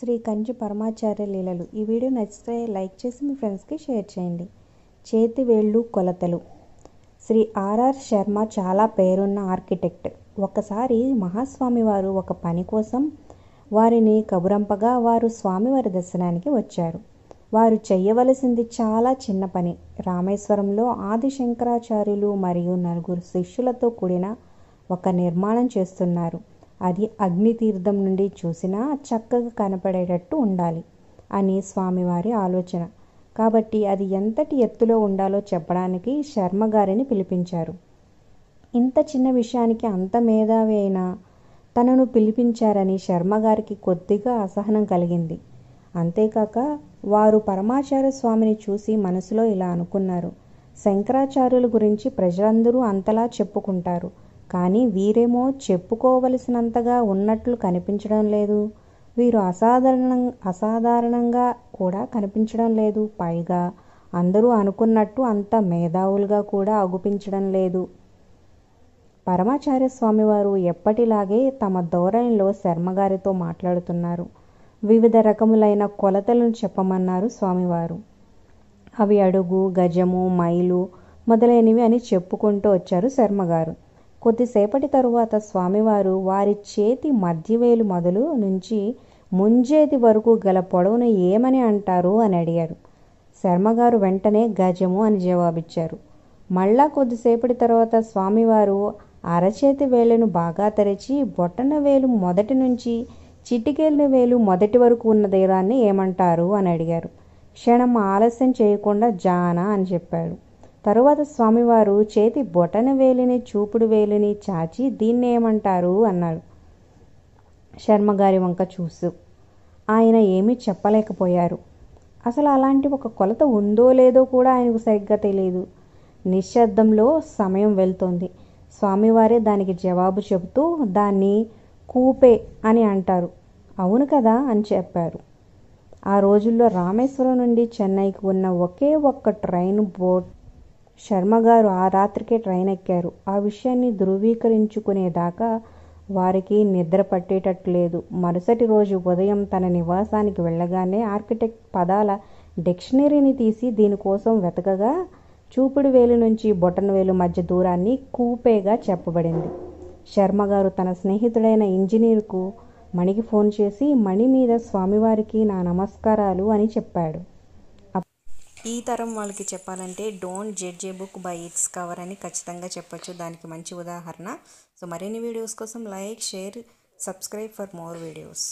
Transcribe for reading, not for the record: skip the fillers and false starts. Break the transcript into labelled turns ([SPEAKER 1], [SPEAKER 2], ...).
[SPEAKER 1] శ్రీ కంచి పరమాచార్య లీలలు. ఈ వీడియో నచ్చితే లైక్ చేసి మీ ఫ్రెండ్స్కి షేర్ చేయండి. చేతి వేళ్ళు కొలతలు. శ్రీ ఆర్ఆర్ శర్మ చాలా పేరున్న ఆర్కిటెక్ట్. ఒకసారి మహాస్వామి వారు ఒక పని కోసం వారిని కబురంపగా వారు స్వామివారి దర్శనానికి వచ్చారు. వారు చెయ్యవలసింది చాలా చిన్న పని. రామేశ్వరంలో ఆది శంకరాచార్యులు మరియు 9 శిష్యులతో కూడిన ఒక నిర్మాణం చేస్తున్నారు. అది అగ్నితీర్థం నుండి చూసినా చక్కగా కనపడేటట్టు ఉండాలి అని స్వామివారి ఆలోచన. కాబట్టి అది ఎంతటి ఎత్తులో ఉండాలో చెప్పడానికి శర్మ గారిని పిలిపించారు. ఇంత చిన్న విషయానికి అంత మేధావి అయినా తనను పిలిపించారని శర్మగారికి కొద్దిగా అసహనం కలిగింది. అంతేకాక వారు పరమాచార్య స్వామిని చూసి మనసులో ఇలా అనుకున్నారు: శంకరాచార్యుల గురించి ప్రజలందరూ అంతలా చెప్పుకుంటారు, కానీ వీరేమో చెప్పుకోవలసినంతగా ఉన్నట్లు కనిపించడం లేదు. వీరు అసాధారణంగా కూడా కనిపించడం లేదు. పైగా అందరూ అనుకున్నట్టు అంత మేధావులుగా కూడా అగుపించడం లేదు. పరమాచార్య స్వామివారు ఎప్పటిలాగే తమ ధోరణిలో శర్మగారితో మాట్లాడుతున్నారు. వివిధ రకములైన కొలతలను చెప్పమన్నారు స్వామివారు. అవి అడుగు, గజము, మైలు మొదలైనవి అని చెప్పుకుంటూ వచ్చారు శర్మగారు. కొద్దిసేపటి తరువాత స్వామివారు వారి చేతి మధ్యవేలు మొదలు నుంచి ముంజేతి వరకు గల పొడవును ఏమని అంటారు అని అడిగారు. శర్మగారు వెంటనే గజము అని జవాబిచ్చారు. మళ్ళా కొద్దిసేపటి తర్వాత స్వామివారు అరచేతి వేళ్లను బాగా తెరిచి బొట్టన వేలు మొదటి నుంచి చిటికెళ్ళ వేలు మొదటి వరకు ఉన్న దూరాన్ని ఏమంటారు అని అడిగారు. క్షణం ఆలస్యం చేయకుండా జానా అని చెప్పాడు. తరువాత స్వామివారు చేతి బొటన వేలిని చూపుడు వేలిని చాచి దీన్ని ఏమంటారు అన్నాడు. శర్మగారి వంక చూస్తూ ఆయన ఏమీ చెప్పలేకపోయారు. అసలు అలాంటి ఒక కొలత ఉందో లేదో కూడా ఆయనకు సరిగ్గా తెలియదు. నిశ్శబ్దంలో సమయం వెళ్తోంది. స్వామివారే దానికి జవాబు చెబుతూ దాన్ని కూపే అని అంటారు. అవును కదా అని చెప్పారు. ఆ రోజుల్లో రామేశ్వరం నుండి చెన్నైకి ఉన్న ఒకే ఒక్క ట్రైన్ బోట్. శర్మగారు ఆ రాత్రికే ట్రైన్ ఎక్కారు. ఆ విషయాన్ని ధృవీకరించుకునేదాకా వారికి నిద్ర పట్టేటట్టు లేదు. మరుసటి రోజు ఉదయం తన నివాసానికి వెళ్ళగానే ఆర్కిటెక్ట్ పదాల డిక్షనరీని తీసి దీనికోసం వెతకగా చూపుడు వేలు నుంచి బొటన వేలు మధ్య దూరాన్ని కూపేగా చెప్పబడింది. శర్మగారు తన స్నేహితుడైన ఇంజనీరుకు మణికి ఫోన్ చేసి మణి మీద స్వామివారికి నా నమస్కారాలు అని చెప్పాడు. ఈ తరం వాళ్ళకి చెప్పాలంటే don't judge A book by its cover అని ఖచ్చితంగా చెప్పొచ్చు. దానికి మంచి ఉదాహరణ. సో మరిన్ని వీడియోస్ కోసం like, share, subscribe for more videos.